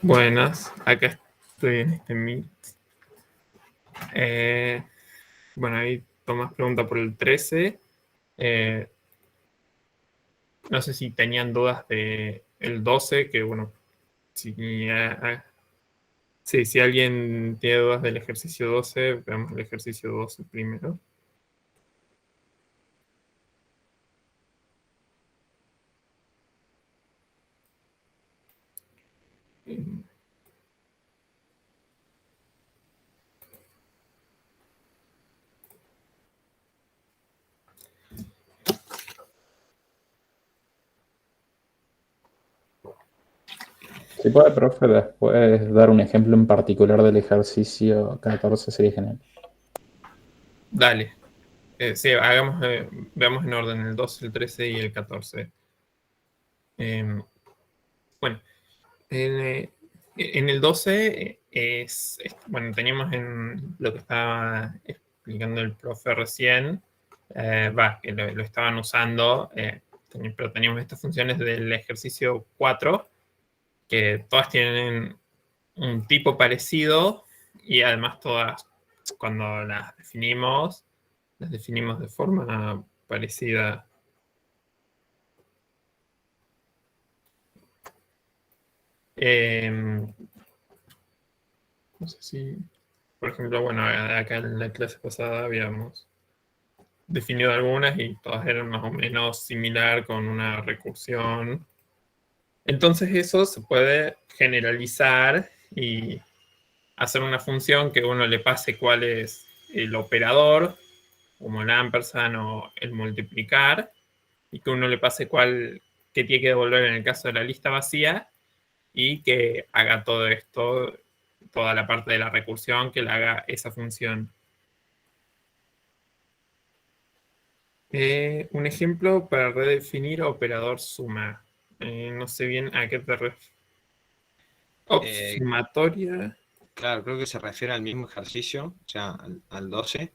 Buenas, acá estoy en este Meet. Bueno, ahí Tomás pregunta por el 13. No sé si tenían dudas de el 12, que bueno, si, sí, si alguien tiene dudas del ejercicio 12, veamos el ejercicio 12 primero. Si puede, profe, después dar un ejemplo en particular del ejercicio 14 sería genial. Dale. Sí, veamos en orden el 12, el 13 y el 14. Bueno, en el 12 bueno, teníamos en lo que estaba explicando el profe recién, que lo estaban usando, pero teníamos estas funciones del ejercicio 4, que todas tienen un tipo parecido y además todas, cuando las definimos de forma parecida. No sé si, por ejemplo, bueno, acá en la clase pasada habíamos definido algunas y todas eran más o menos similar con una recursión. Entonces eso se puede generalizar y hacer una función que uno le pase cuál es el operador, como el ampersand o el multiplicar, y que uno le pase qué tiene que devolver en el caso de la lista vacía, y que haga todo esto, toda la parte de la recursión, que la haga esa función. Un ejemplo para redefinir operador suma. No sé bien a qué te refieres. Eh, Sumatoria. claro, creo que se refiere al mismo ejercicio, o sea, al 12,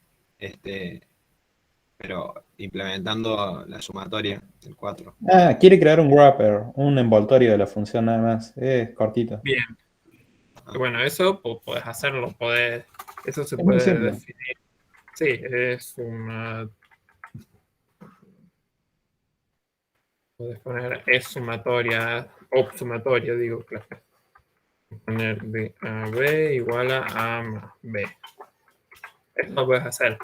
pero implementando la sumatoria del 4. Ah, quiere crear un wrapper, un envoltorio de la función nada más. Es cortito. Bien. Ah, Bueno, eso podés hacerlo. Eso se Es muy puede simple. definir. Sí, es una. Podés poner es sumatoria, sumatoria, digo, claro. Poner de a b igual a más b. Eso lo puedes hacer.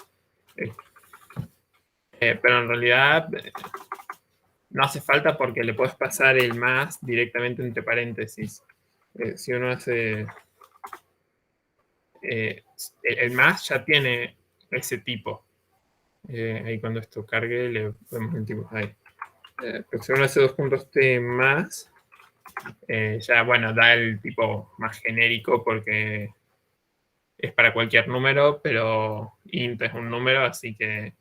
Eh, pero en realidad no hace falta porque le puedes pasar el más directamente entre paréntesis. Si uno hace. El más ya tiene ese tipo. Ahí cuando esto cargue le vemos el tipo ahí. Pero si uno hace 2 puntos t más, ya bueno, da el tipo más genérico porque es para cualquier número, pero int es un número, así que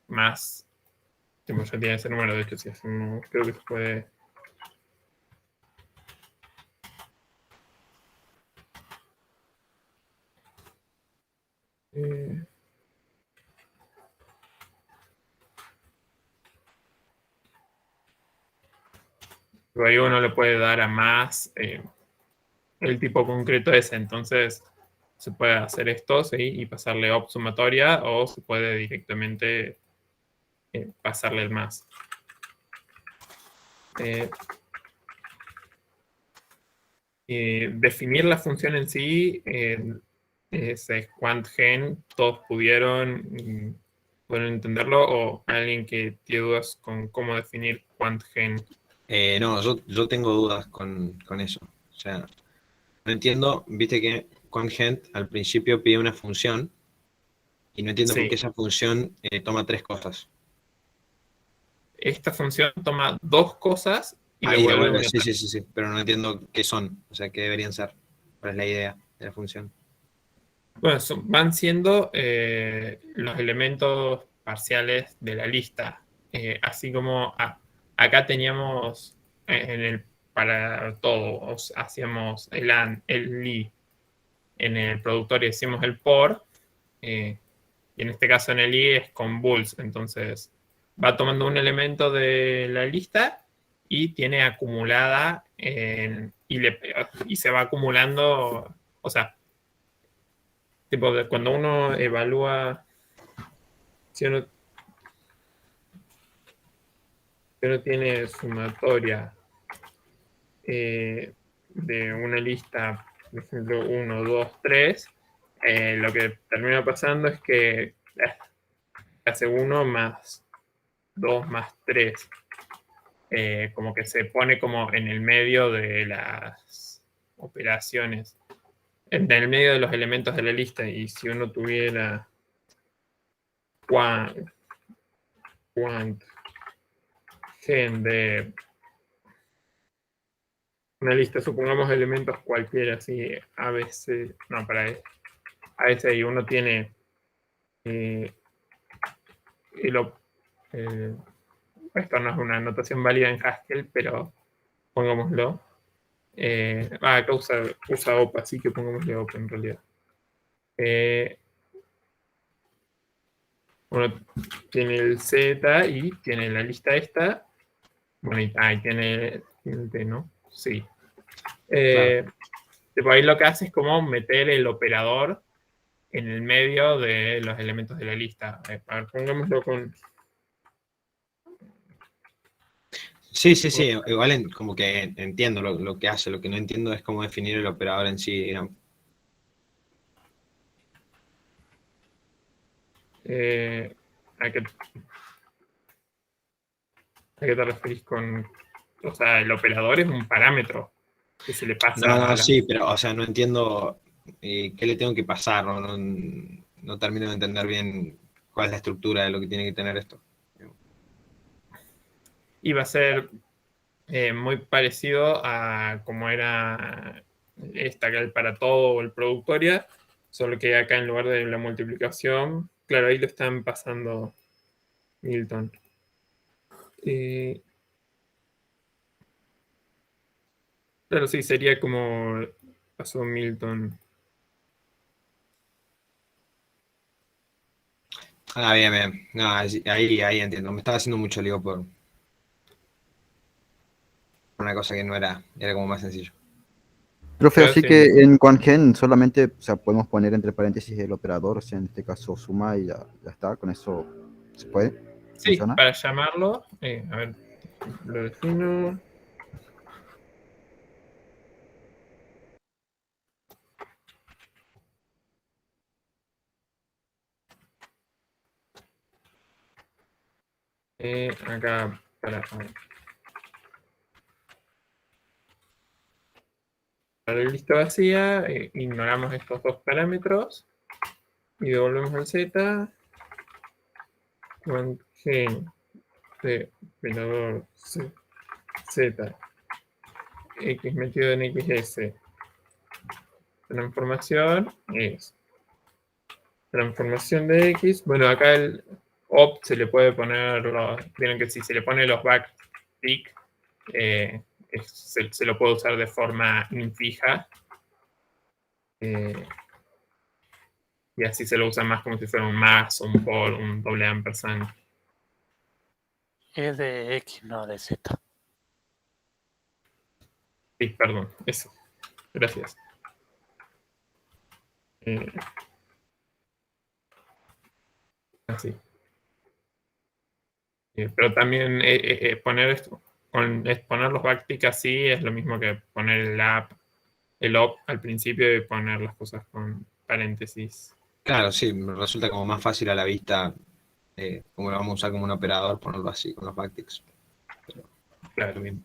más tipo, ya tiene ese número. De hecho, si hacemos, creo que se puede. Eh, ahí uno le puede dar a más el tipo concreto ese. Entonces se puede hacer esto, ¿sí? Y pasarle op sumatoria, o se puede directamente pasarle el más. Definir la función en sí, ese quantgen, todos pueden entenderlo, o alguien que tiene dudas con cómo definir quantgen. no, yo tengo dudas con eso. O sea, no entiendo, viste que Congent al principio pide una función y no entiendo por Sí, qué esa función toma tres cosas. esta función toma dos cosas y Ahí devuelve devuelve, una sí, tercera. sí, sí, sí, pero no entiendo qué son, o sea, qué deberían ser. ¿Cuál es la idea de la función? Bueno, van siendo los elementos parciales de la lista. Así como acá teníamos para todos, hacíamos el AND, el LI, en el productor y hicimos el por, y en este caso en el I es con bulls. Entonces va tomando un elemento de la lista y tiene acumulada y se va acumulando, o sea, tipo cuando uno evalúa, si uno tiene sumatoria de una lista, por ejemplo, 1, 2, 3, lo que termina pasando es que hace 1 más 2 más 3, como que se pone como en el medio de las operaciones, en el medio de los elementos de la lista. Y si uno tuviera quant gen de una lista, supongamos elementos cualquiera, así ABC, no, para ABC, y uno tiene esto no es una notación válida en Haskell, pero pongámoslo. Acá usa OP, así que pongámosle OP en realidad. Uno tiene el Z y tiene la lista esta. Bueno, y tiene el T, ¿no? Sí. Claro. Tipo, ahí lo que hace es como meter el operador en el medio de los elementos de la lista. A ver, pongámoslo con... Sí, igual como que entiendo lo que hace, lo que no entiendo es cómo definir el operador en sí, digamos. ¿A qué te referís con...? O sea, el operador es un parámetro que se le pasa a la... Sí, pero, o sea, no entiendo qué le tengo que pasar, no termino de entender bien cuál es la estructura de lo que tiene que tener esto. Y va a ser muy parecido a como era esta, que el para todo o el productoria, solo que acá en lugar de la multiplicación, claro, ahí lo están pasando Milton. Claro, sí, sería como pasó Milton. Bien, bien. No, ahí entiendo. Me estaba haciendo mucho lío por una cosa que no era como más sencillo. Profe, Claro, así sí. que en QuantGen solamente, o sea, podemos poner entre paréntesis el operador, o sea, en este caso suma y ya está, con eso se puede, Sí, funciona. para llamarlo, a ver, lo defino. Acá, para la lista vacía, ignoramos estos dos parámetros y devolvemos el Z. Gen de operador Z, X metido en XS. Transformación es transformación de X. Bueno, acá el opt se le puede poner, miren que si se le pone los backtick, se lo puede usar de forma infija. Y así se lo usa más como si fuera un más, un por, un doble ampersand. Es de X, no de Z. Sí, perdón, eso. Gracias. Así. Pero también poner esto, poner los backtick así es lo mismo que poner el op al principio y poner las cosas con paréntesis. Claro, sí, me resulta como más fácil a la vista, como lo vamos a usar como un operador, ponerlo así, con los backticks. Claro, bien.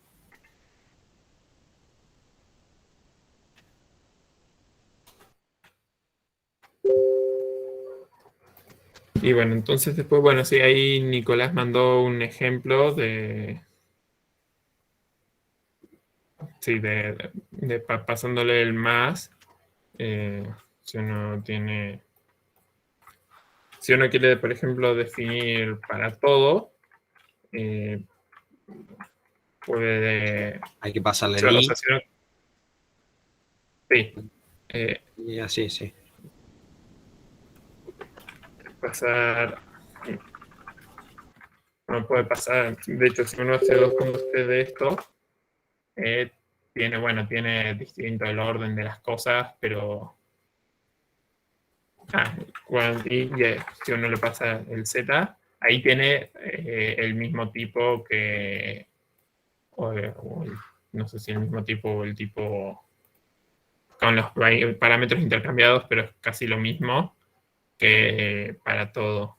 Y bueno, entonces después, bueno, sí, ahí Nicolás mandó un ejemplo sí, pasándole el más. Si uno quiere, por ejemplo, definir para todo, puede... Hay que pasarle o el sea, si uno- sí. y así, sí. Pasar... Uno puede pasar, de hecho, si uno hace 2 puntos de esto, tiene distinto el orden de las cosas, pero si uno le pasa el Z, ahí tiene el mismo tipo que, no sé si el mismo tipo o el tipo con los parámetros intercambiados, pero es casi lo mismo que para todo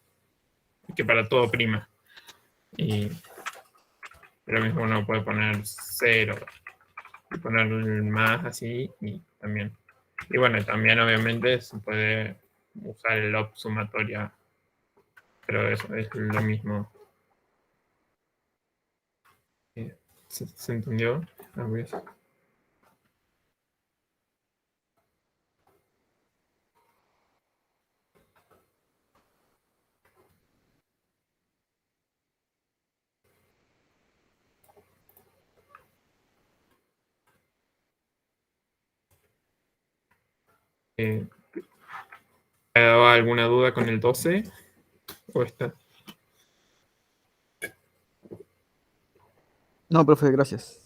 prima. Y lo mismo uno puede poner 0 y poner más así y también. Y bueno, también obviamente se puede usar el op sumatoria, pero eso es lo mismo. ¿Se entendió? ¿Ha dado alguna duda con el 12? ¿O está? No, profe, gracias.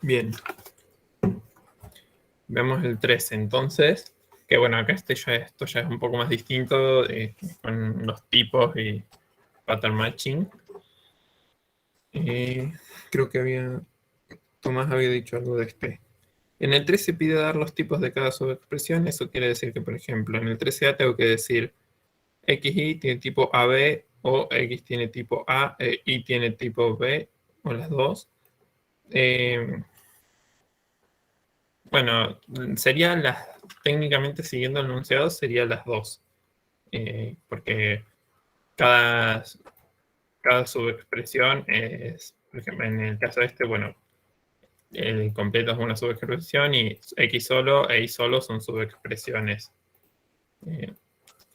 Bien. Vemos el 13 entonces, que bueno, acá esto ya es un poco más distinto con los tipos y pattern matching. Creo que Tomás había dicho algo de este. En el 13 pide dar los tipos de cada subexpresión. Eso quiere decir que, por ejemplo, en el 13A tengo que decir XY tiene tipo AB o X tiene tipo A e Y tiene tipo B, o las dos. Bueno, técnicamente siguiendo el enunciado serían las dos. Porque cada subexpresión es, por ejemplo, en el caso de este, bueno, el completo es una subexpresión y X solo e Y solo son subexpresiones.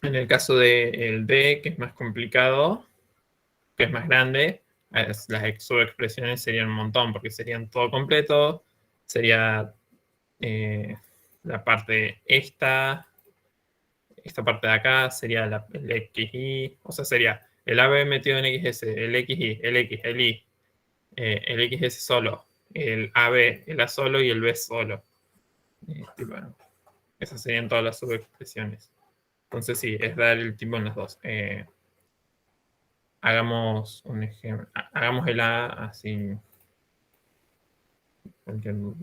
En el caso del D, que es más complicado, que es más grande, las subexpresiones serían un montón, porque serían todo completo, sería la parte esta parte de acá, sería el XY, o sea, sería el AB metido en XS, el XY, el X, el Y, el XS solo, el AB, el A solo y el B solo. Bueno, esas serían todas las subexpresiones. Entonces sí, es dar el tipo en las dos. Hagamos un ejemplo. Hagamos el A así. En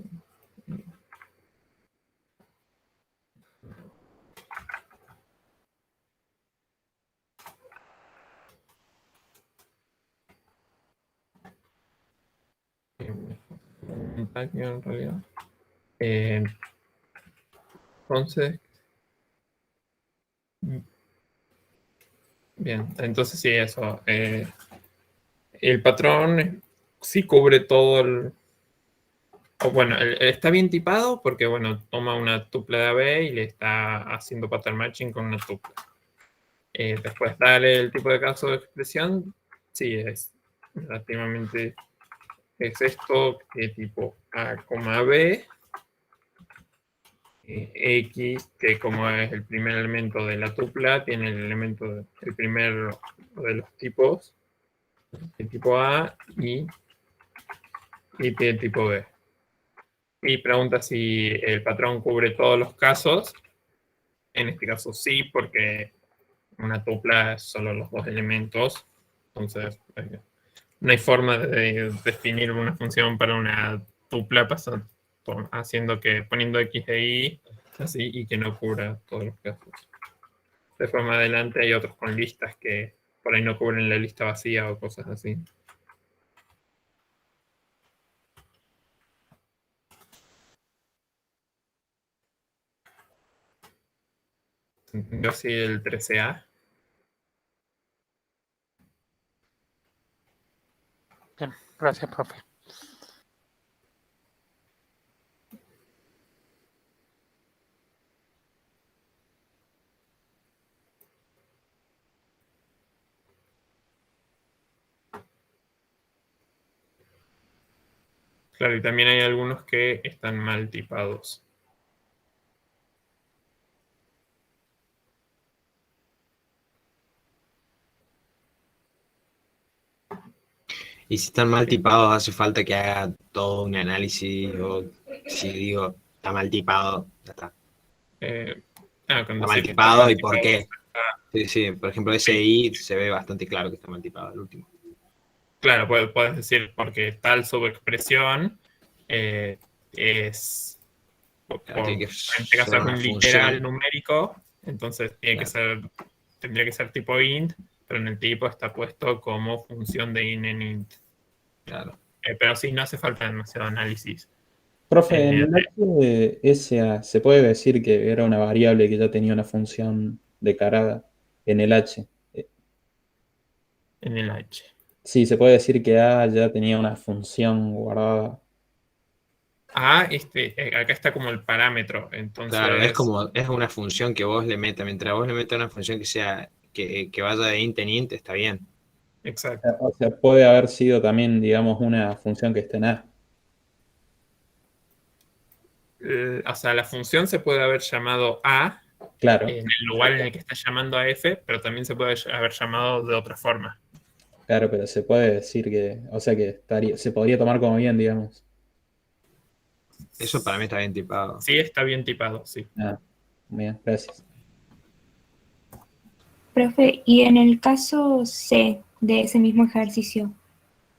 realidad. Entonces, bien, entonces sí, eso. El patrón sí cubre todo bueno, está bien tipado porque, bueno, toma una tupla de AB y le está haciendo pattern matching con una tupla. Después darle el tipo de caso de expresión, sí, es relativamente, es esto, que tipo A, B, X, que como es el primer elemento de la tupla, tiene el primero de los tipos, el tipo A y tiene el tipo B. Y pregunta si el patrón cubre todos los casos. En este caso sí, porque una tupla es solo los dos elementos. Entonces, no hay forma de definir una función para una tupla poniendo X e Y así y que no cubra todos los casos. Después más adelante hay otros con listas que por ahí no cubren la lista vacía o cosas así. Yo sí el 13A. Bien, gracias, profe. Claro, y también hay algunos que están mal tipados. Y si están mal tipados, hace falta que haga todo un análisis, o si digo, está mal tipado, ya está. Con Está mal decir tipado mal y por tipado, qué. Sí, sí, por ejemplo, ese I se ve bastante claro que está mal tipado, el último. claro, puedes decir porque tal subexpresión es, Claro, tiene que en este ser caso es una un literal función. numérico, entonces Claro, tendría que ser tipo int, pero en el tipo está puesto como función de int en int. claro. Pero sí, no hace falta demasiado análisis. Profe, en Eh, el H SA se puede decir que era una variable que ya tenía una función declarada en el H. en el H. Sí, se puede decir que A ya tenía una función guardada. Acá está como el parámetro, Claro, es entonces, como, es una función que vos le metas. Mientras vos le metas una función que sea, que vaya de int en int, está bien. exacto. O sea, puede haber sido también, digamos, una función que esté en A. O sea, la función se puede haber llamado A Claro, en el lugar en el que está llamando a F, pero también se puede haber llamado de otra forma. claro, pero se puede decir que, o sea, que estaría, se podría tomar como bien, digamos. Eso para mí está bien tipado. Sí, está bien tipado, sí. Ah, bien, gracias. Profe, y en el caso C de ese mismo ejercicio,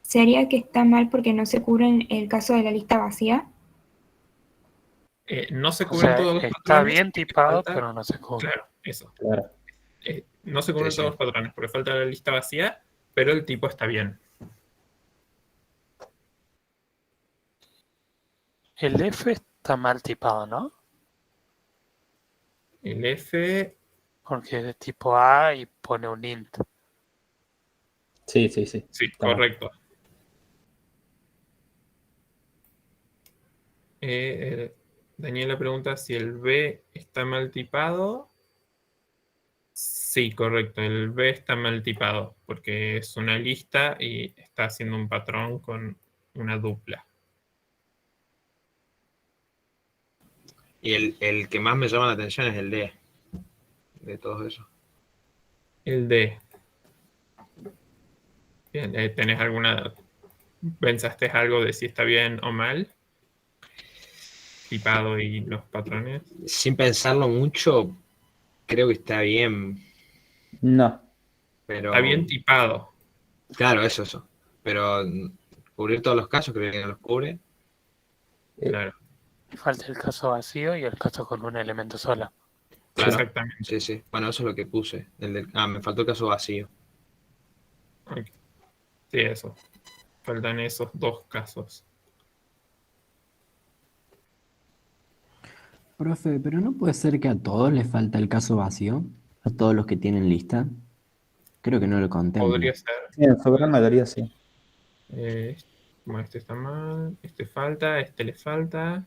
¿sería que está mal porque no se cubre en el caso de la lista vacía? No se O cubren sea, todos los está patrones bien porque tipado, falta, pero no se cubre. claro, eso. Claro. No se cubren Sí, todos sí. los patrones porque falta la lista vacía, pero el tipo está bien. El F está mal tipado, ¿no? El F, Porque es de tipo A y pone un int. Sí, sí, sí. sí, Está mal. correcto. Daniela pregunta si el B está mal tipado. Sí, correcto. El B está mal tipado porque es una lista y está haciendo un patrón con una dupla. Y el que más me llama la atención es el D, de todos esos. El D. Bien, ¿tenés alguna... ¿Pensaste algo de si está bien o mal? Tipado y los patrones. Sin pensarlo mucho, creo que está bien, No. Está pero bien tipado. claro, eso. Pero cubrir todos los casos, creo que no los cubre. Claro, Falta el caso vacío y el caso con un elemento sola. Claro, exactamente. sí, sí. Bueno, eso es lo que puse. Me faltó el caso vacío. Ok. Sí, eso. Faltan esos dos casos. Profe, pero no puede ser que a todos les falta el caso vacío, a todos los que tienen lista. Creo que no lo contempla. Podría ser. Sí, en su gran mayoría sí. Bueno, este está mal. Este falta. A este le falta.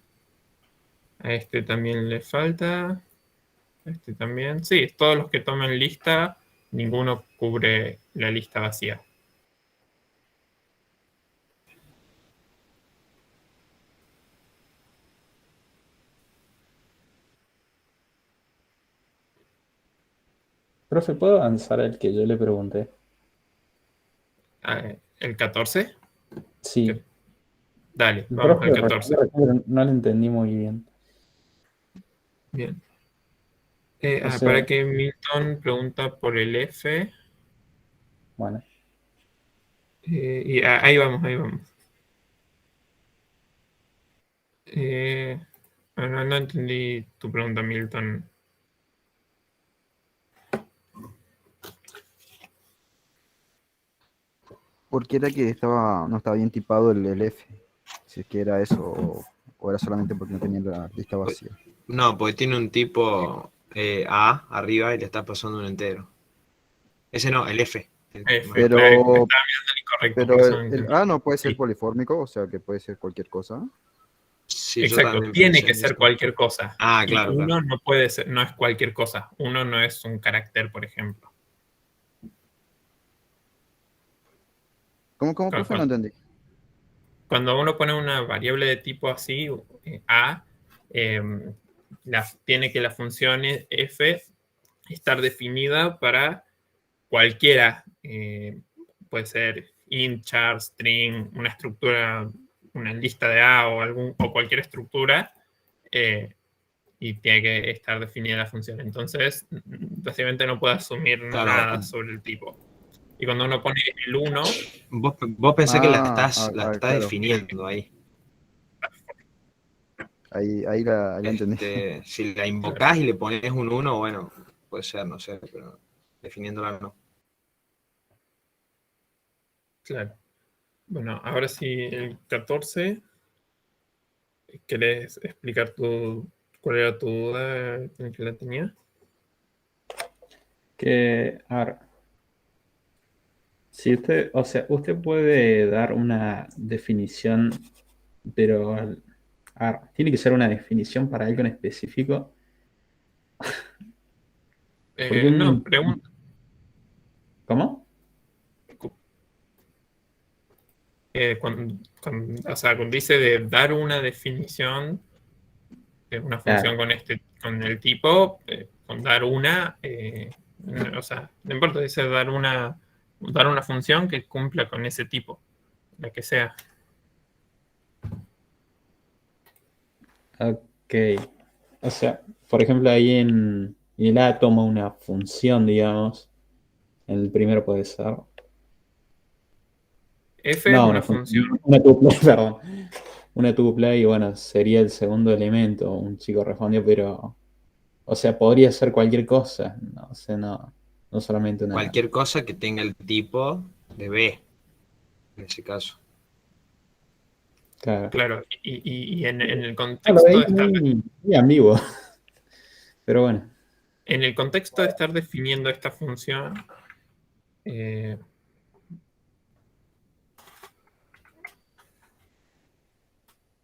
A este también le falta. A este también. Sí, todos los que tomen lista, ninguno cubre la lista vacía. Profe, ¿puedo avanzar el que yo le pregunté? ¿El 14? Sí. Dale, El vamos profe al 14. no lo entendí muy bien. Bien. O sea, Para que Milton pregunta por el F. bueno. Ahí vamos, ahí vamos. No entendí tu pregunta, Milton. ¿Por qué era que no estaba bien tipado el F? Si es que era eso, o era solamente porque no tenía la lista vacía. No, porque tiene un tipo A arriba y le está pasando un entero. Ese no, el F. F, Pero, claro, estaba mirando el incorrecto, por pero eso no el entendí. A no puede ser Sí, polifórmico, o sea que puede ser cualquier cosa. Sí, yo exacto, también tiene pensé que en ser eso. cualquier cosa. Ah, Y claro, uno claro. no puede ser, no es cualquier cosa. Uno no es un carácter, por ejemplo. ¿Cómo, profe? No entendí. Cuando uno pone una variable de tipo así, A, eh, tiene que la función f estar definida para cualquiera. Puede ser int, char, string, una estructura, una lista de A o cualquier estructura, y tiene que estar definida la función. Entonces, básicamente no puede asumir Claro. nada sobre el tipo. Y cuando uno pone el 1, Vos pensás que la estás claro. definiendo ahí. Ahí la entendí. Si la invocás y le pones un 1, bueno, puede ser, no sé, pero definiéndola no. claro. Bueno, ahora sí, el 14. ¿Querés explicar cuál era tu duda en que la tenía? Que, a ver, si usted, o sea, usted puede dar una definición, pero, a ver, tiene que ser una definición para algo en específico. Porque No, pregunta. ¿Cómo? O sea, cuando dice de dar una definición de una función con el tipo, con dar una, o sea, no importa, dice dar una función que cumpla con ese tipo, la que sea. Ok. O sea, por ejemplo, ahí en el A toma una función, digamos. En el primero puede ser. F es No, una función. una tupla, perdón. Una tupla y bueno, sería el segundo elemento. Un chico respondió, pero. O sea, podría ser cualquier cosa. No, o sea, no solamente una. Cualquier cosa que tenga el tipo de B, en ese caso. Claro. Claro, y en el Lo contexto de veía estar, muy ambiguo. Pero bueno. en el contexto de estar definiendo esta función,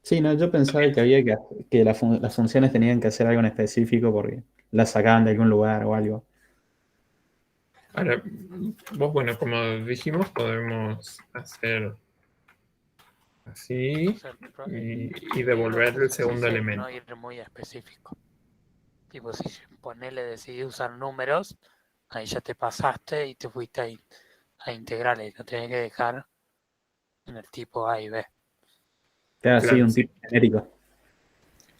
Sí, no, yo pensaba que había que las funciones tenían que hacer algo en específico porque las sacaban de algún lugar o algo. ahora, vos, bueno, como dijimos, podemos hacer así O sea, y devolver este el segundo ejercicio es elemento. no ir muy específico. Tipo, si ponele, decidí usar números, ahí ya te pasaste y te fuiste a integrales. Lo tenés que dejar en el tipo A y B. Queda así Claro, un sí. tipo genérico.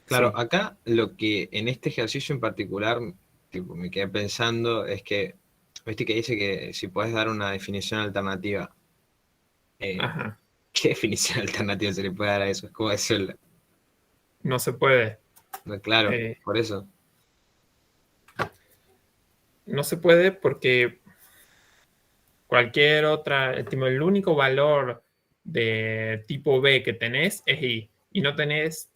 Claro, Sí. acá lo que en este ejercicio en particular tipo, me quedé pensando es que, viste que dice que si puedes dar una definición alternativa, Ajá. ¿qué definición alternativa se le puede dar a eso? Es como decirlo. No se puede. Claro, Eh, por eso. no se puede porque cualquier otra, el único valor de tipo B que tenés es I. Y no tenés,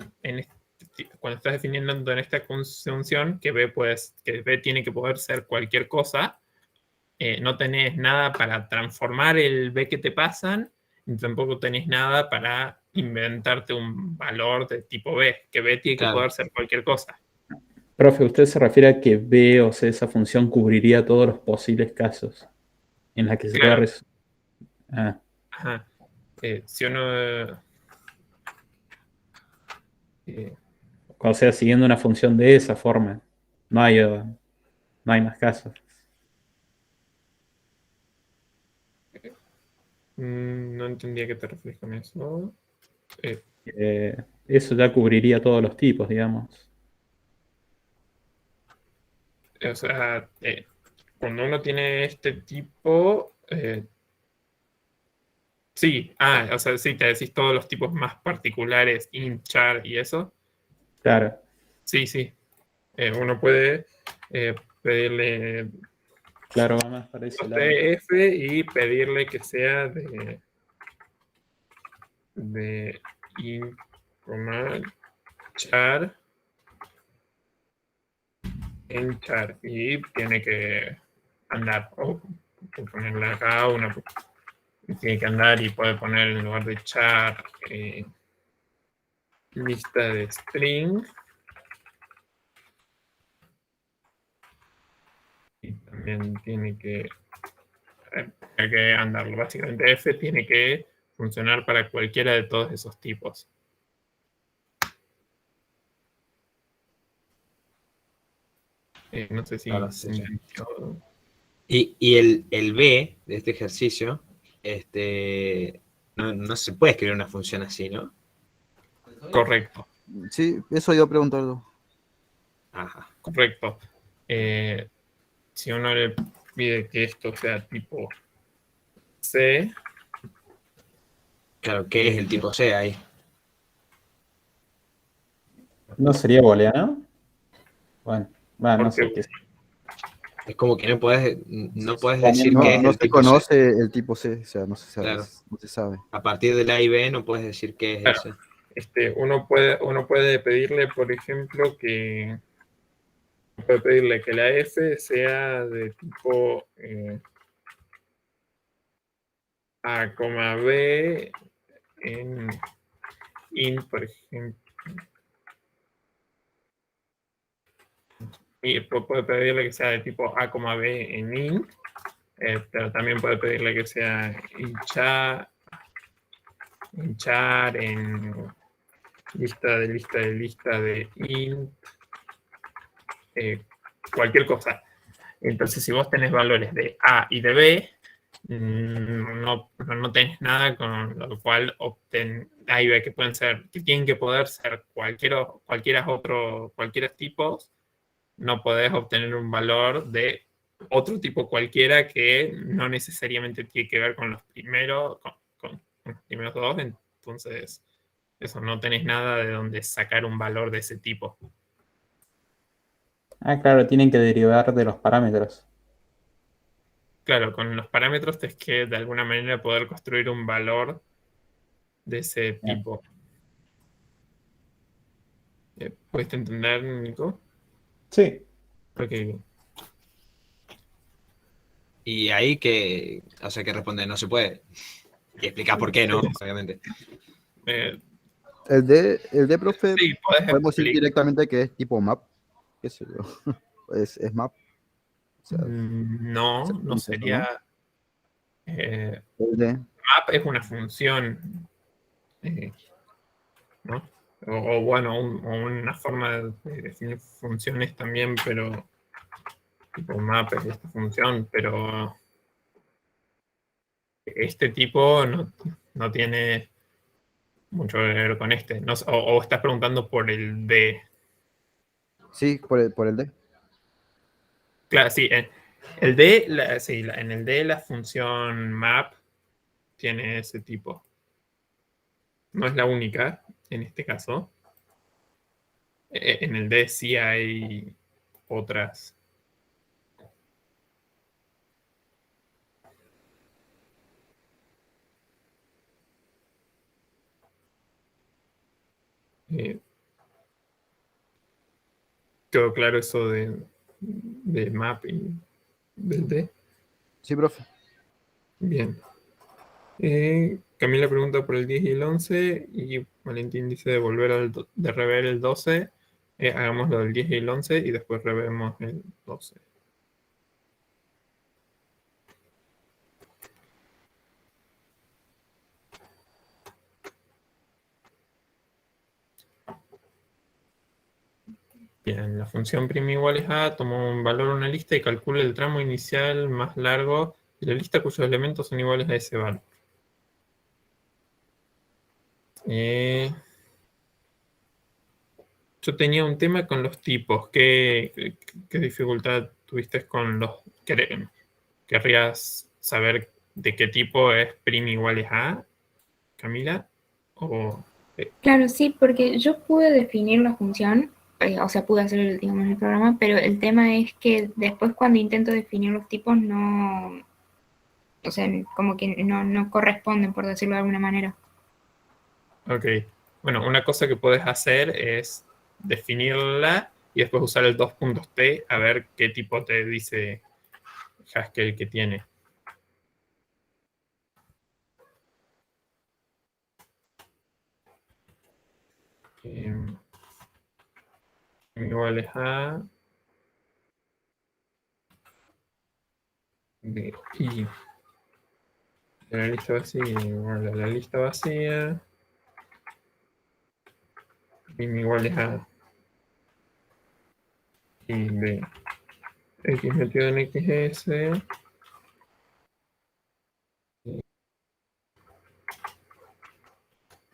cuando estás definiendo en esta función, que B tiene que poder ser cualquier cosa, no tenés nada para transformar el B que te pasan, ni tampoco tenés nada para inventarte un valor de tipo B, que B tiene que Claro. poder ser cualquier cosa. Profe, ¿usted se refiere a que B, o sea, esa función cubriría todos los posibles casos en la que se pueda Claro. Ah, Ajá. Si uno... o sea, siguiendo una función de esa forma, no hay, no hay más casos. no entendía a qué te refieres con eso. Eso ya cubriría todos los tipos, digamos. O sea, cuando uno tiene este tipo, sí, o sea, sí, te decís todos los tipos más particulares, int, char y eso. Claro. Sí, sí. Uno puede pedirle Claro, va más para ese lado. F y pedirle que sea de int, char en char y tiene que andar o ponerle acá tiene que andar y puede poner en lugar de char lista de string y también tiene que andarlo. Básicamente F tiene que funcionar para cualquiera de todos esos tipos. No sé si Claro, se entendió. Y el B de este ejercicio no se puede escribir una función así, ¿no? Correcto, Sí, eso iba a preguntarlo. Ajá. correcto. Si uno le pide que esto sea tipo C, Claro, ¿qué es el tipo C ahí? ¿No sería booleano? Bueno, no sé porque qué es. Es como que no puedes decir Suponiendo- qué es No el se tipo C. conoce el tipo C, o sea, Claro. no se sabe. A partir del A y B no puedes decir qué es el claro, C. uno puede pedirle, por ejemplo, puede pedirle que la F sea de tipo A, B en int, por ejemplo. Y puede pedirle que sea de tipo A, B en int, pero también puede pedirle que sea hinchar en lista de int, cualquier cosa. Entonces, si vos tenés valores de A y de B, no tenés nada con lo cual A y B que pueden ser, que tienen que poder ser cualquiera tipos, no podés obtener un valor de otro tipo cualquiera que no necesariamente tiene que ver con los primeros, con los primeros dos. Entonces, eso, no tenés nada de donde sacar un valor de ese tipo. Ah, claro, tienen que derivar de los parámetros. Claro, con los parámetros tenés que de alguna manera poder construir un valor de ese Bien. tipo. ¿Puedes entender, Nico? Sí, Porque Y ahí o sea, que responde, no se puede. Y explicás por qué, ¿no? Obviamente. eh, El D, profe, sí, podés podemos decir explicar. directamente que es tipo map, qué sé yo. Es map. O sea, se No puede hacerlo, ¿no? sería. eh, El D. Map es una función, ¿no? O bueno, o una forma de definir funciones también, pero tipo map es esta función, pero este tipo no tiene mucho que ver con este. No, o estás preguntando por el D. Sí, por el D. Claro, sí, el D, sí, en el D la función map tiene ese tipo. No es la única en este caso. En el D sí hay otras. Eh, ¿Quedó claro eso de map y del D? Sí, profe. Bien. Camila pregunta por el 10 y el 11 y Valentín dice de rever el 12. Hagamos lo del 10 y el 11 y después revemos el 12. Bien, la función prima igual es a, toma un valor de una lista y calcula el tramo inicial más largo de la lista cuyos elementos son iguales a ese valor. Yo tenía un tema con los tipos. ¿Qué dificultad tuviste con los? ¿Querrías saber de qué tipo es prim iguales a, Camila? O, Claro, sí, porque yo pude definir la función, o sea, pude hacer, digamos, el programa, pero el tema es que después cuando intento definir los tipos no, o sea, como que no corresponden, por decirlo de alguna manera. ok. Bueno, una cosa que puedes hacer es definirla y después usar el 2.t a ver qué tipo te dice Haskell que tiene. Iguales a de i de la lista vacía igual a la lista vacía. Prim iguales a y de x metido en xs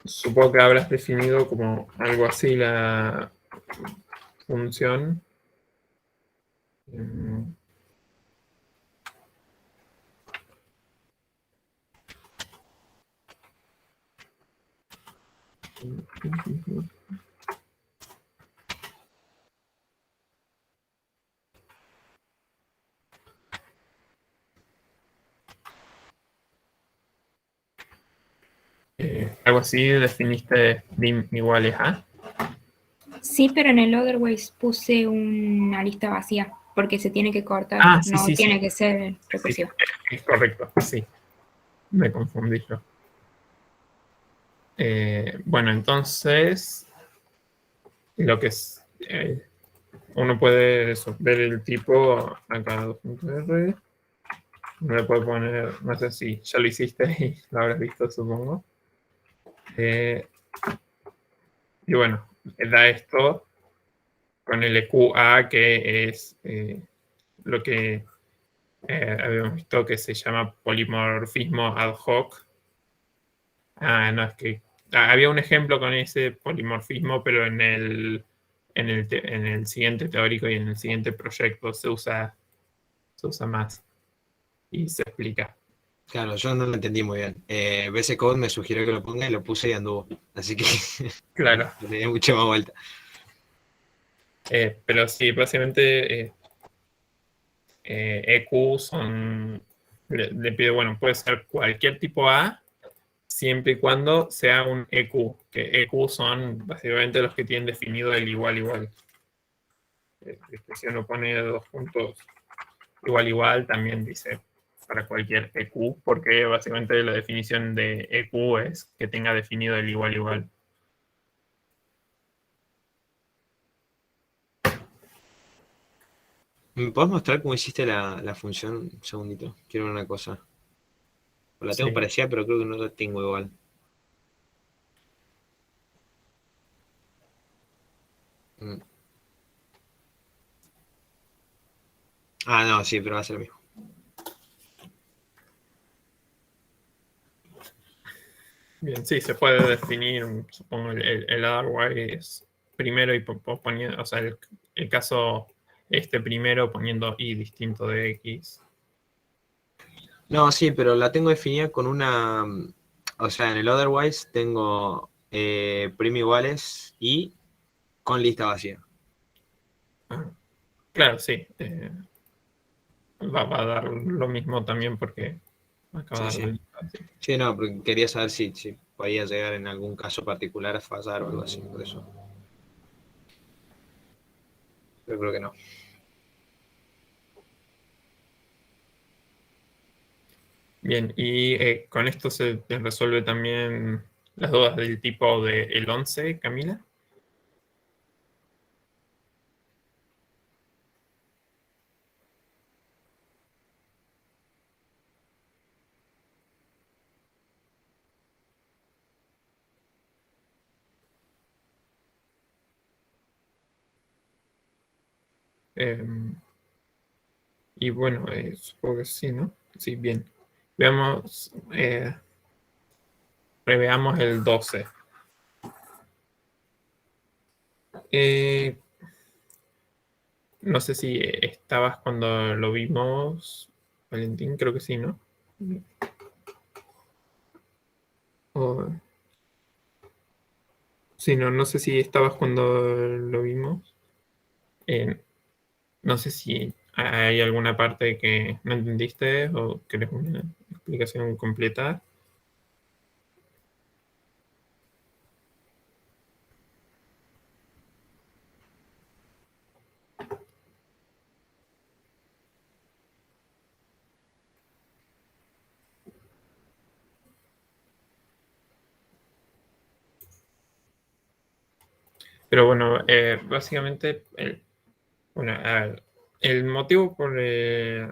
supongo que habrás definido como algo así la función. Algo así, definiste dim iguales a. Sí, pero en el otherwise puse una lista vacía, porque se tiene que cortar, Ah, sí, no sí, tiene sí. que ser Sí, recursivo. es correcto, sí. Me confundí yo. Bueno, entonces, lo que es, uno puede ver el tipo acá 2.r. Uno le puede poner, no sé si ya lo hiciste y lo habrás visto, supongo. Y bueno, da esto con el EQA, que es lo que habíamos visto que se llama polimorfismo ad hoc. No, es que había un ejemplo con ese polimorfismo, pero en el siguiente teórico y en el siguiente proyecto se usa más y se explica. Claro, yo no lo entendí muy bien. BS Code me sugirió que lo ponga y lo puse y anduvo. Así que Claro. le di mucha más vuelta. Pero sí, básicamente EQ le pide, bueno, puede ser cualquier tipo A, siempre y cuando sea un EQ, que EQ son básicamente los que tienen definido el igual igual. Si uno pone 2 puntos igual igual, también dice para cualquier EQ, porque básicamente la definición de EQ es que tenga definido el igual igual. ¿Me podés mostrar cómo hiciste la función? Un segundito, quiero ver una cosa. La tengo Sí. parecida, pero creo que no la tengo igual. Mm. No, sí, pero va a ser lo mismo. Bien, sí, se puede definir, supongo, el otherwise primero y poniendo, o sea, el caso primero poniendo y distinto de x. No, sí, pero la tengo definida con una... O sea, en el otherwise tengo prim iguales y con lista vacía. Claro, sí. Va a dar lo mismo también porque acaba Sí, de dar la sí. lista. Sí. Sí, no, porque quería saber si podía llegar en algún caso particular a fallar o algo así, por eso. Pero creo que no. Bien, y con esto se te resuelve también las dudas del tipo del 11, Camila. Y bueno, supongo que sí, ¿no? Sí, bien. Veamos, reveamos el 12. Eh, no sé si estabas cuando lo vimos, Valentín, creo que sí, ¿no? O, sí, no, no sé si estabas cuando lo vimos. Eh, no sé si hay alguna parte que no entendiste o querés una explicación completa. Pero bueno, básicamente, bueno, a ver, el motivo por el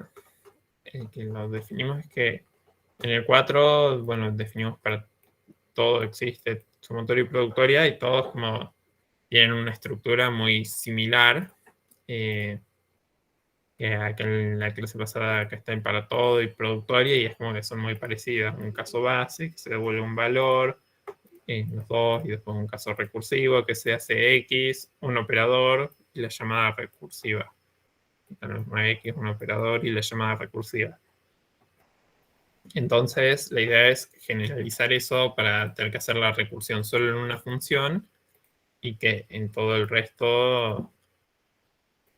que lo definimos es que en el 4, bueno, definimos para todo existe sumatorio y productoria y todos como tienen una estructura muy similar que en la clase pasada que está en para todo y productoria y es como que son muy parecidas. Un caso base que se devuelve un valor, en los dos, y después un caso recursivo que se hace X, un operador y la llamada recursiva. Tenemos X, un operador y la llamada recursiva. Entonces, la idea es generalizar eso para tener que hacer la recursión solo en una función y que en todo el resto,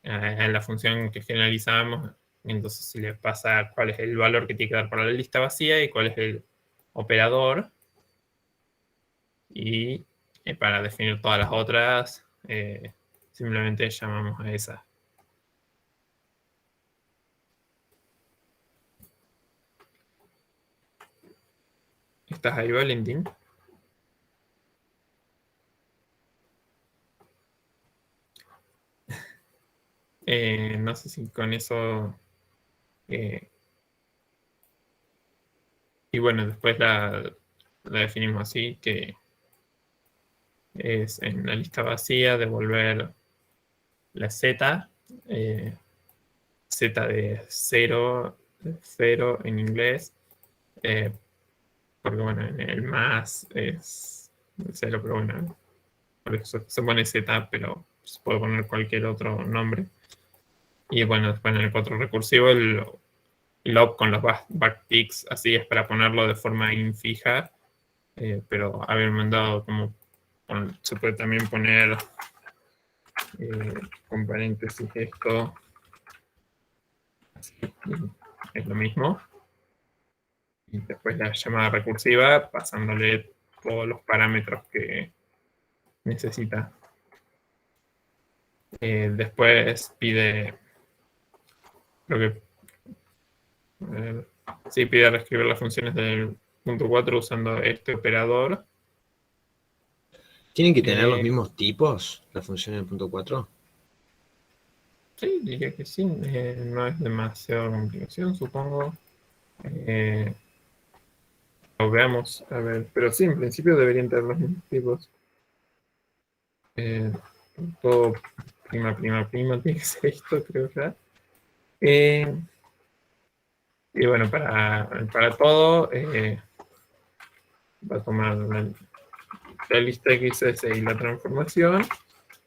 en la función que generalizamos, entonces se le pasa cuál es el valor que tiene que dar para la lista vacía y cuál es el operador. Y para definir todas las otras, simplemente llamamos a esa. ¿Estás ahí, Valentín? No sé si con eso... y bueno, después la definimos así, que es en la lista vacía devolver la z, z de 0 en inglés, porque bueno, en el más es 0, pero bueno, por eso se pone z, pero se puede poner cualquier otro nombre. Y bueno, después en el 4 recursivo, el loop con los backticks, así es para ponerlo de forma infija, pero haber mandado como, se puede también poner con paréntesis esto, así, es lo mismo. Y después la llamada recursiva, pasándole todos los parámetros que necesita. Después pide, creo que, sí, pide reescribir las funciones del punto 4 usando este operador. ¿Tienen que tener los mismos tipos, la función del punto 4? Sí, diría que sí. No es demasiada complicación, supongo. Lo veamos, a ver. Pero sí, en principio deberían tener los mismos tipos. Todo prima tiene que ser esto, creo ya. Y bueno, para todo va a tomar la lista XS y la transformación.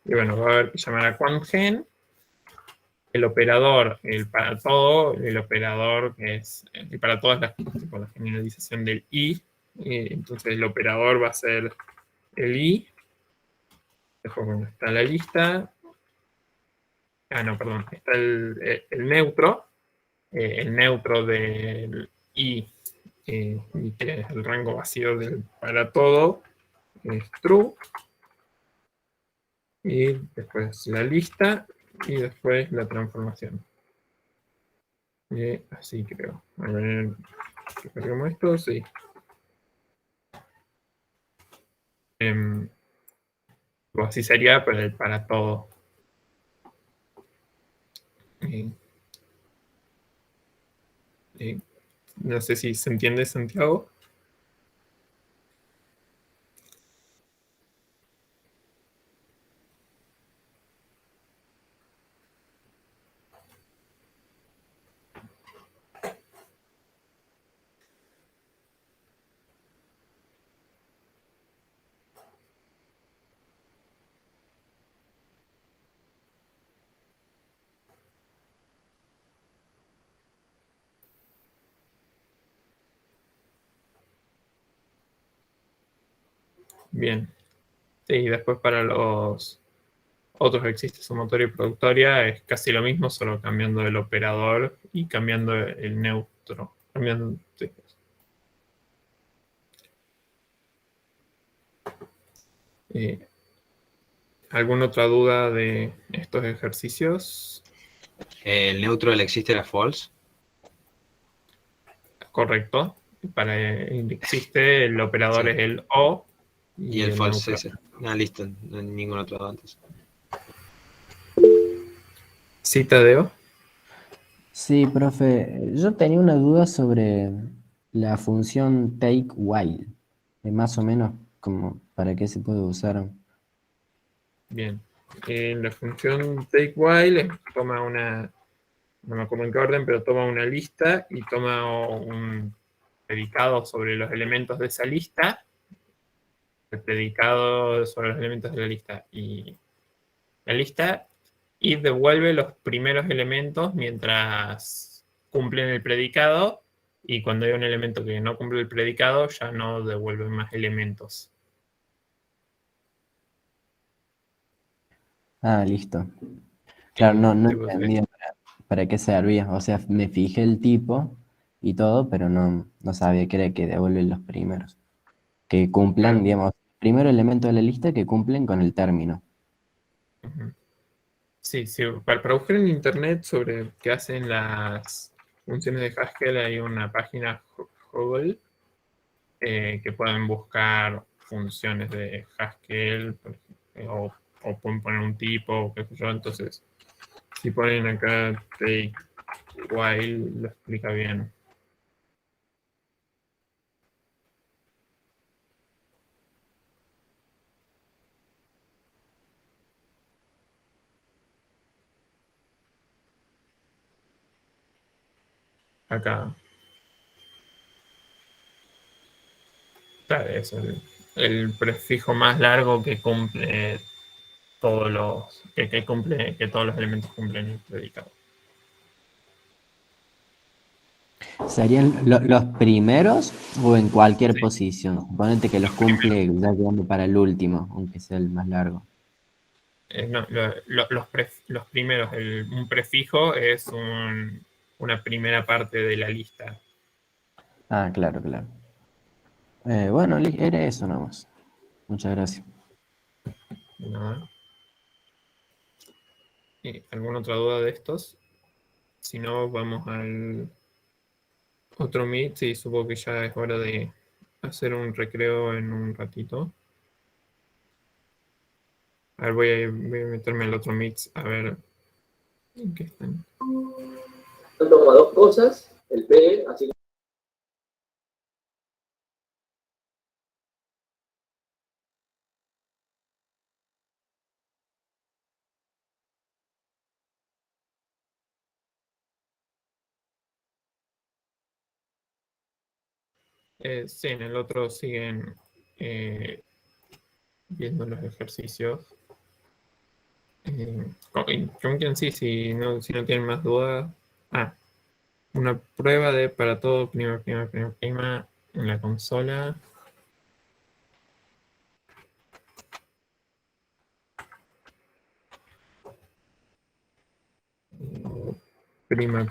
Y bueno, va a haber que llamar a QuantGen. El operador, el para todo, el operador que es, el para todo es la generalización del I. Entonces el operador va a ser el I. Después, bueno, está la lista. No, perdón. Está el neutro. El neutro del I, y que es el rango vacío del para todo, es true. Y después la lista y después la transformación. Así creo. A ver, cargamos esto, sí. Pues así sería para todo. No sé si se entiende, Santiago. Bien. Sí, y después para los otros existe sumatoria y productoria, es casi lo mismo, solo cambiando el operador y cambiando el neutro. Sí. ¿Alguna otra duda de estos ejercicios? ¿El neutro del existe era false? Correcto. Para el existe, el operador Sí. es el O. Y el false neutro. ese. Listo, no hay ningún otro antes. ¿Sí, Tadeo? Sí, profe, yo tenía una duda sobre la función take while, más o menos como para qué se puede usar. Bien. La función take while toma una, no me acuerdo en qué orden, pero toma una lista y toma un predicado sobre los elementos de esa lista. el predicado sobre los elementos de la lista y devuelve los primeros elementos mientras cumplen el predicado, y cuando hay un elemento que no cumple el predicado ya no devuelve más elementos. Ah, listo. Claro, no Tipo, entendía para qué servía. O sea, me fijé el tipo y todo, pero no sabía que era que devuelven los primeros. Que cumplan, digamos, primer elemento de la lista que cumplen con el término. Ujú. Sí, sí, para buscar en internet sobre qué hacen las funciones de Haskell hay una página Google que pueden buscar funciones de Haskell o pueden poner un tipo o qué sé yo. Entonces, si ponen acá take while, lo explica bien. Acá. Claro, es el prefijo más largo que cumple todos los que cumple, que todos los elementos cumplen el predicado. ¿Serían los primeros o en cualquier Sí. posición? Suponete que los Los primeros. cumple ya quedando para el último, aunque sea el más largo. No, los primeros, un prefijo es una primera parte de la lista. Ah, claro, claro. Bueno, era eso nomás. Muchas gracias. ¿No? ¿Alguna otra duda de estos? Si no, vamos al otro Meet. Y supongo que ya es hora de hacer un recreo en un ratito. A ver, voy a meterme al otro Meet a ver en qué están. Son como dos cosas, el PE, así Sí, en el otro siguen viendo los ejercicios. Con quien sí, si no tienen más dudas. Ah, una prueba de para todo, prima en la consola. Prima.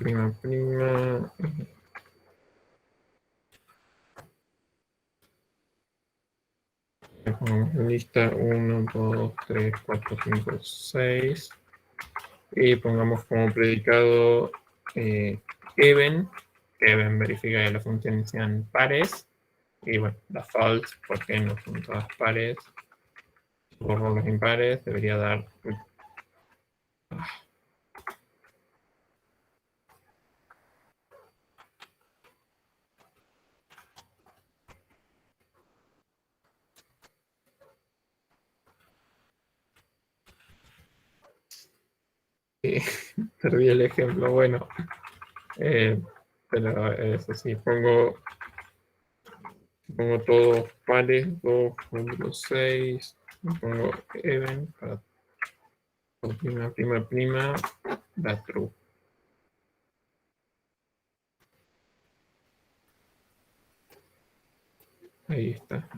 Pongamos lista 1, 2, 3, 4, 5, 6. Y pongamos como predicado even, que even verifica que las funciones sean pares. Y bueno, la false, porque no son todas pares. Por los impares debería dar. Perdí el ejemplo. Bueno, pero eso sí, pongo todos pares, 2, 4, 6. Pongo even para prima, da true. Ahí está.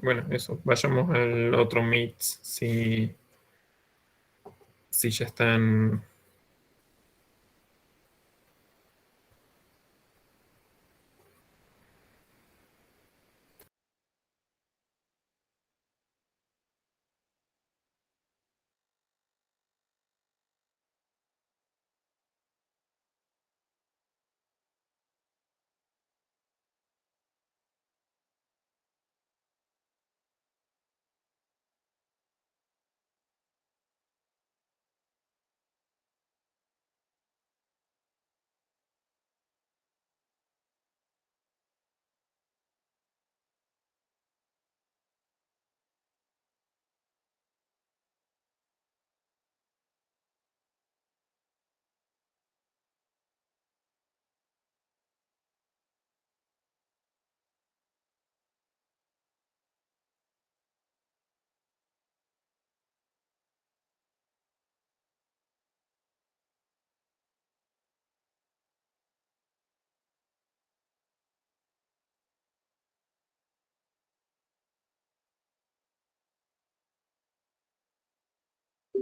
Bueno, eso. Vayamos al otro Meet si ya están.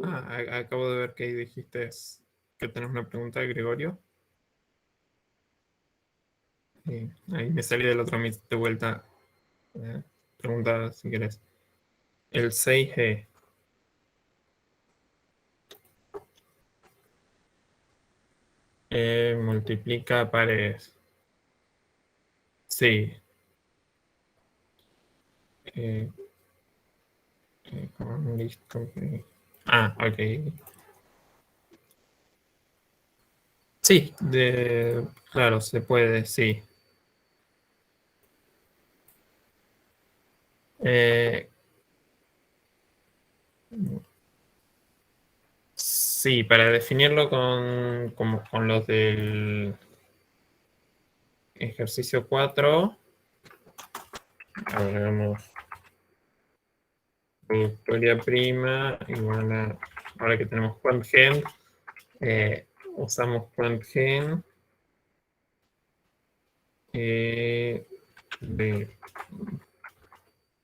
Acabo de ver que ahí dijiste que tenés una pregunta, Gregorio. Ahí me salí del otro Meet de vuelta. Pregunta si querés. El 6G. Multiplica pares. Sí. Listo. Ok. Ok. Sí, claro, se puede, sí. Sí, para definirlo con los del ejercicio 4, agregamos productoria prima igual a, ahora que tenemos QuantGen, usamos QuantGen de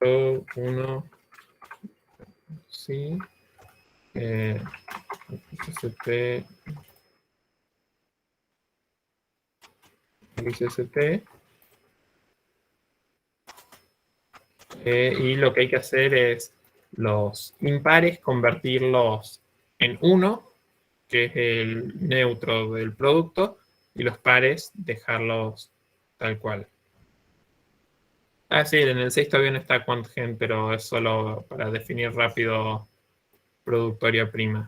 1, sí, XST, XST, y lo que hay que hacer es los impares convertirlos en 1, que es el neutro del producto, y los pares dejarlos tal cual. Sí, en el 6 todavía no está QuantGen, pero es solo para definir rápido productoria prima.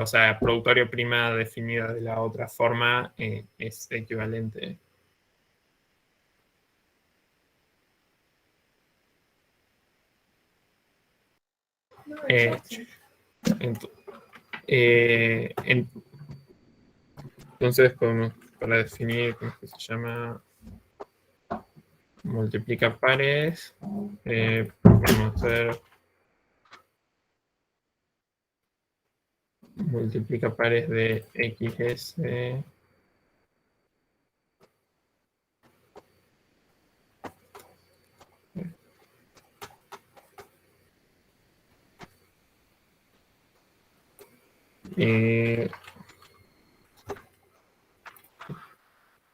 O sea, productoria prima definida de la otra forma es equivalente. Entonces, para definir, ¿cómo es que se llama? Multiplica pares. Vamos a hacer multiplica pares de XS.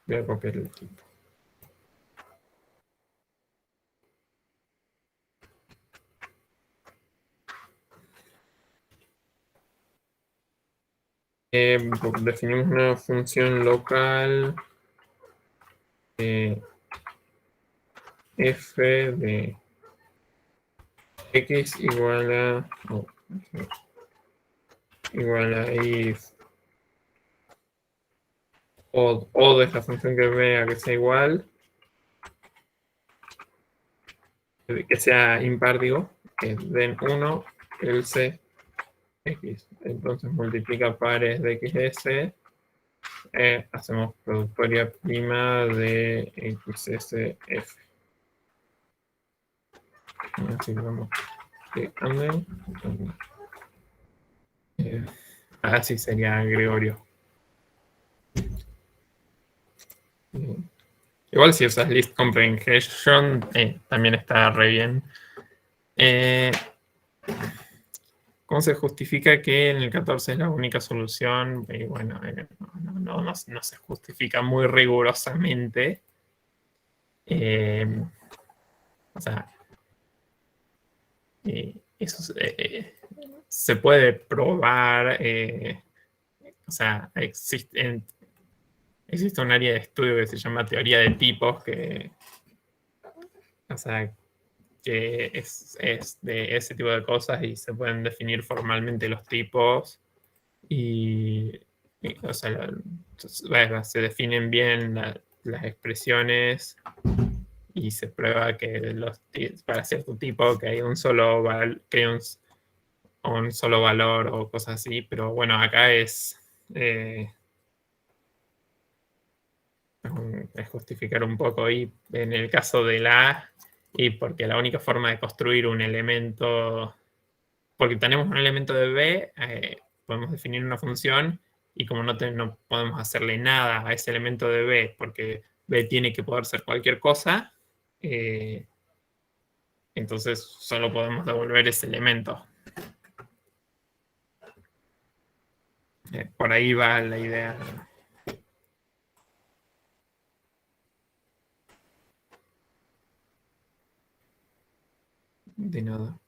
Voy a copiar el tipo. Definimos una función local f de x igual a if o de esta función que vea que sea igual, que sea impar, digo, que den 1, else x. Entonces multiplica pares de xs, hacemos productoria prima de xsf. Así que vamos que anden. Así sería Gregorio. Igual si usas list comprehension también está re bien. ¿Cómo se justifica que en el 14 es la única solución? Y bueno, no se justifica muy rigurosamente. O sea, eso se puede probar. O sea, existe un área de estudio que se llama teoría de tipos, o sea, que es de ese tipo de cosas y se pueden definir formalmente los tipos o sea, se definen bien las expresiones y se prueba que para cierto tipo que hay un solo un solo valor o cosas así, pero bueno, acá es justificar un poco y en el caso de y porque la única forma de construir un elemento, porque tenemos un elemento de B, podemos definir una función y como no podemos hacerle nada a ese elemento de B, porque B tiene que poder ser cualquier cosa, entonces solo podemos devolver ese elemento. Por ahí va la idea. De nada.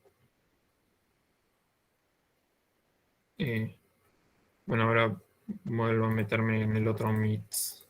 Bueno, ahora vuelvo a meterme en el otro Meets.